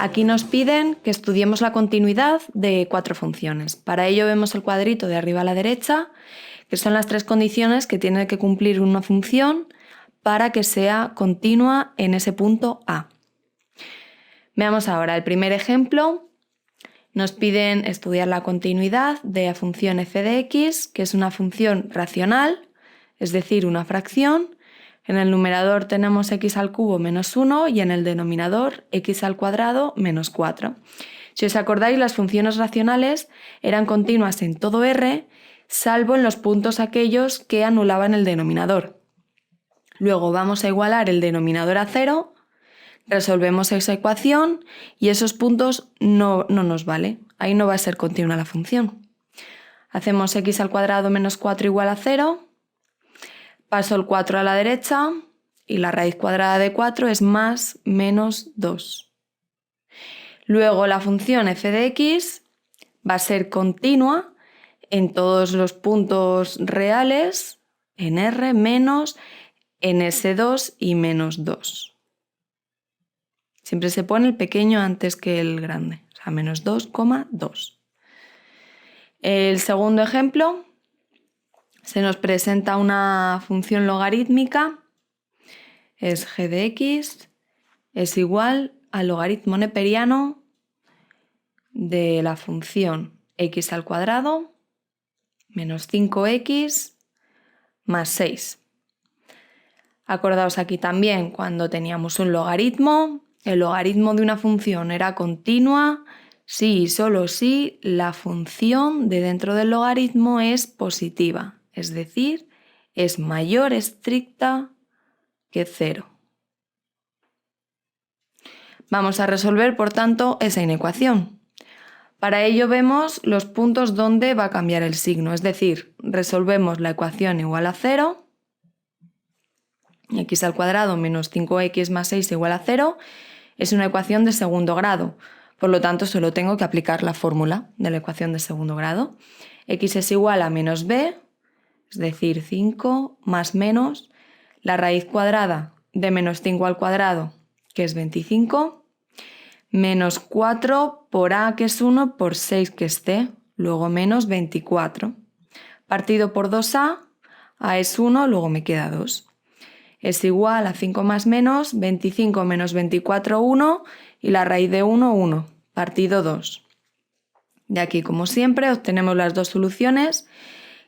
Aquí nos piden que estudiemos la continuidad de 4 funciones. Para ello vemos el cuadrito de arriba a la derecha, que son las 3 condiciones que tiene que cumplir una función para que sea continua en ese punto A. Veamos ahora el primer ejemplo. Nos piden estudiar la continuidad de la función f de x, que es una función racional, es decir, una fracción. En el numerador tenemos x al cubo menos 1 y en el denominador x al cuadrado menos 4. Si os acordáis, las funciones racionales eran continuas en todo R, salvo en los puntos aquellos que anulaban el denominador. Luego vamos a igualar el denominador a 0, resolvemos esa ecuación y esos puntos no nos vale. Ahí no va a ser continua la función. Hacemos x al cuadrado menos 4 igual a 0. Paso el 4 a la derecha y la raíz cuadrada de 4 es más menos 2. Luego la función f de x va a ser continua en todos los puntos reales, en R menos en S2 y menos 2. Siempre se pone el pequeño antes que el grande, o sea, menos 2,2. El segundo ejemplo, se nos presenta una función logarítmica, es g de x, es igual al logaritmo neperiano de la función x al cuadrado menos 5x más 6. Acordaos aquí también cuando teníamos un logaritmo, el logaritmo de una función era continua si y solo si la función de dentro del logaritmo es positiva, es decir, es mayor estricta que 0. Vamos a resolver, por tanto, esa inecuación. Para ello vemos los puntos donde va a cambiar el signo, es decir, resolvemos la ecuación igual a 0, x al cuadrado menos 5x más 6 igual a 0, es una ecuación de segundo grado, por lo tanto solo tengo que aplicar la fórmula de la ecuación de segundo grado. X es igual a menos b, es decir, 5 más menos la raíz cuadrada de menos 5 al cuadrado, que es 25, menos 4 por a, que es 1, por 6, que es c, luego menos 24. Partido por 2a es 1, luego me queda 2. Es igual a 5 más menos, 25 menos 24, 1, y la raíz de 1, 1, partido 2. De aquí, como siempre, obtenemos las dos soluciones,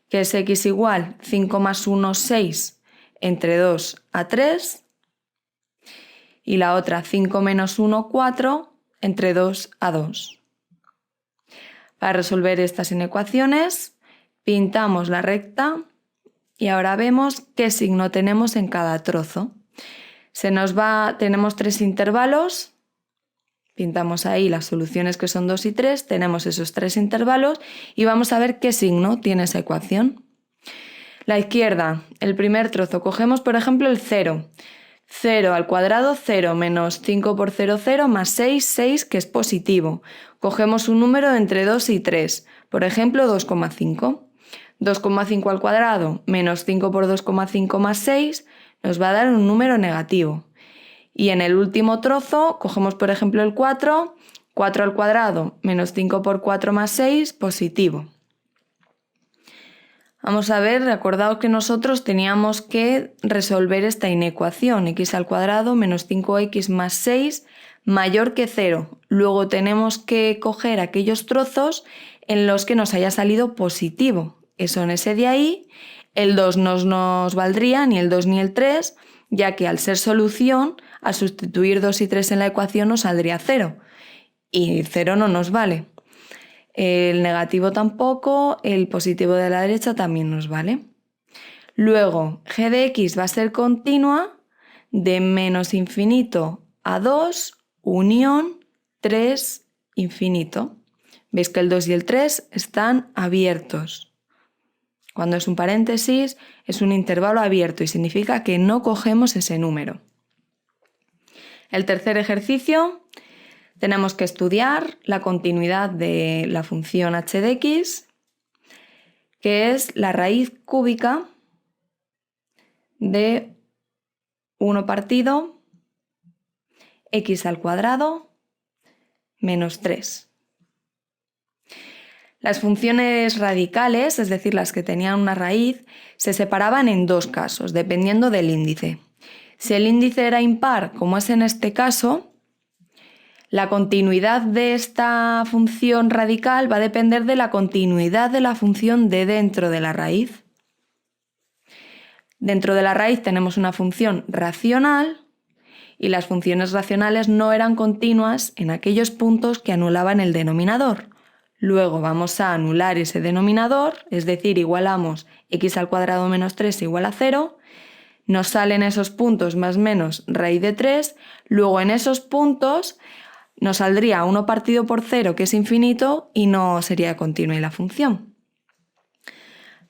que es x igual 5 más 1, 6, entre 2 a 3, y la otra 5 menos 1, 4, entre 2 a 2. Para resolver estas inecuaciones, pintamos la recta y ahora vemos qué signo tenemos en cada trozo. Tenemos 3 intervalos, pintamos ahí las soluciones que son 2 y 3, tenemos esos 3 intervalos y vamos a ver qué signo tiene esa ecuación. La izquierda, el primer trozo, cogemos por ejemplo el 0. 0 al cuadrado, 0, menos 5 por 0, 0, más 6, 6, que es positivo. Cogemos un número entre 2 y 3, por ejemplo 2,5. 2,5 al cuadrado menos 5 por 2,5 más 6 nos va a dar un número negativo. Y en el último trozo cogemos por ejemplo el 4, 4 al cuadrado menos 5 por 4 más 6, positivo. Vamos a ver, recordaos que nosotros teníamos que resolver esta inecuación, x al cuadrado menos 5x más 6 mayor que 0. Luego tenemos que coger aquellos trozos en los que nos haya salido positivo. Eso en ese de ahí, el 2 no nos valdría, ni el 2 ni el 3, ya que al ser solución, al sustituir 2 y 3 en la ecuación nos saldría 0. Y 0 no nos vale. El negativo tampoco, el positivo de la derecha también nos vale. Luego, g de x va a ser continua de menos infinito a 2, unión 3, infinito. Veis que el 2 y el 3 están abiertos. Cuando es un paréntesis, es un intervalo abierto y significa que no cogemos ese número. El tercer ejercicio, tenemos que estudiar la continuidad de la función h de x, que es la raíz cúbica de 1 partido x al cuadrado menos 3. Las funciones radicales, es decir, las que tenían una raíz, se separaban en dos casos, dependiendo del índice. Si el índice era impar, como es en este caso, la continuidad de esta función radical va a depender de la continuidad de la función de dentro de la raíz. Dentro de la raíz tenemos una función racional y las funciones racionales no eran continuas en aquellos puntos que anulaban el denominador. Luego vamos a anular ese denominador, es decir, igualamos x² menos 3 igual a 0, nos salen esos puntos más menos raíz de 3, luego en esos puntos nos saldría 1 partido por 0, que es infinito, y no sería continua la función.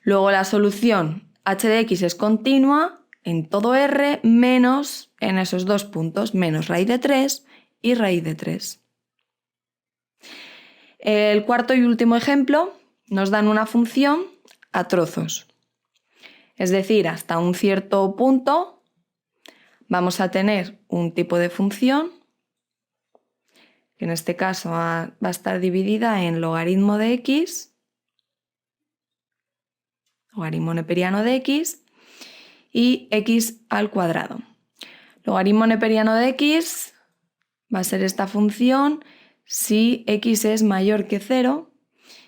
Luego la solución h de x es continua en todo R menos en esos dos puntos, menos raíz de 3 y raíz de 3. El cuarto y último ejemplo nos dan una función a trozos. Es decir, hasta un cierto punto vamos a tener un tipo de función que en este caso va a estar dividida en logaritmo de x, logaritmo neperiano de x, y x². Logaritmo neperiano de x va a ser esta función si x es mayor que 0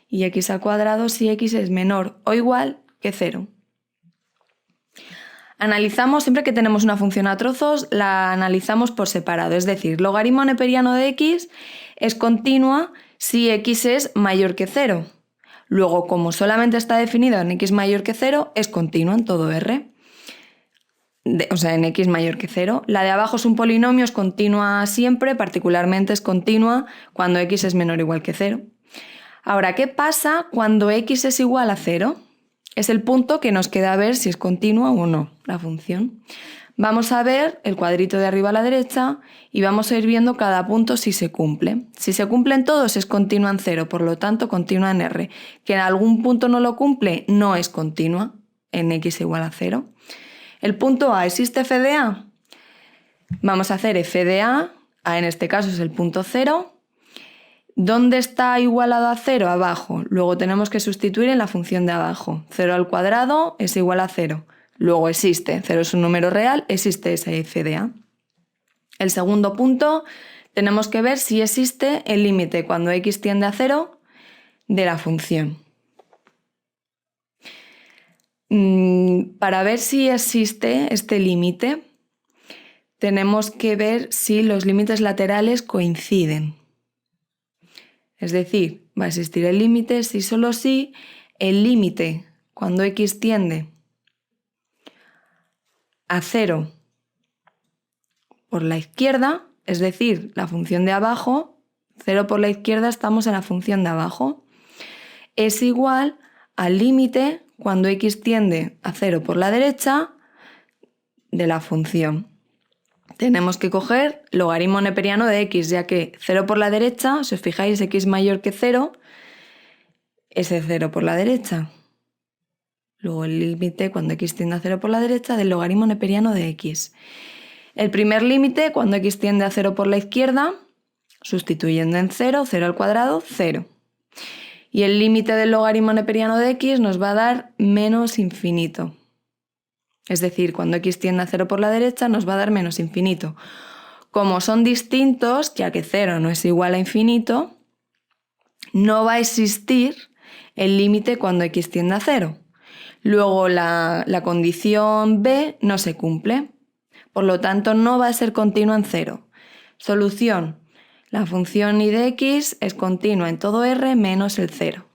y x² si x es menor o igual que 0. Analizamos, siempre que tenemos una función a trozos, la analizamos por separado, es decir, logaritmo neperiano de x es continua si x es mayor que 0. Luego, como solamente está definido en x mayor que 0, es continua en todo R. O sea, en x mayor que 0. La de abajo es un polinomio, es continua siempre, particularmente es continua cuando x es menor o igual que 0. Ahora, ¿qué pasa cuando x es igual a 0? Es el punto que nos queda ver si es continua o no la función. Vamos a ver el cuadrito de arriba a la derecha y vamos a ir viendo cada punto si se cumple. Si se cumplen todos es continua en 0, por lo tanto continua en R. Que en algún punto no lo cumple, no es continua en x igual a 0. El punto A, ¿existe f de A? Vamos a hacer f de A en este caso es el punto 0. ¿Dónde está igualado a 0? Abajo. Luego tenemos que sustituir en la función de abajo. 0² es igual a 0. Luego existe, 0 es un número real, existe esa f de A. El segundo punto, tenemos que ver si existe el límite cuando x tiende a 0 de la función. Para ver si existe este límite, tenemos que ver si los límites laterales coinciden. Es decir, va a existir el límite si solo si el límite cuando x tiende a 0 por la izquierda, es decir, la función de abajo, 0 por la izquierda estamos en la función de abajo, es igual al límite cuando x tiende a 0 por la derecha de la función. Tenemos que coger logaritmo neperiano de x, ya que 0 por la derecha, si os fijáis, x mayor que 0, ese 0 por la derecha. Luego el límite cuando x tiende a 0 por la derecha del logaritmo neperiano de x. El primer límite cuando x tiende a 0 por la izquierda, sustituyendo en 0, 0², 0. Y el límite del logaritmo neperiano de x nos va a dar menos infinito. Es decir, cuando x tiende a 0 por la derecha nos va a dar menos infinito. Como son distintos, ya que 0 no es igual a infinito, no va a existir el límite cuando x tiende a 0. Luego la condición B no se cumple, por lo tanto no va a ser continua en 0. Solución: la función I de x es continua en todo R menos el 0.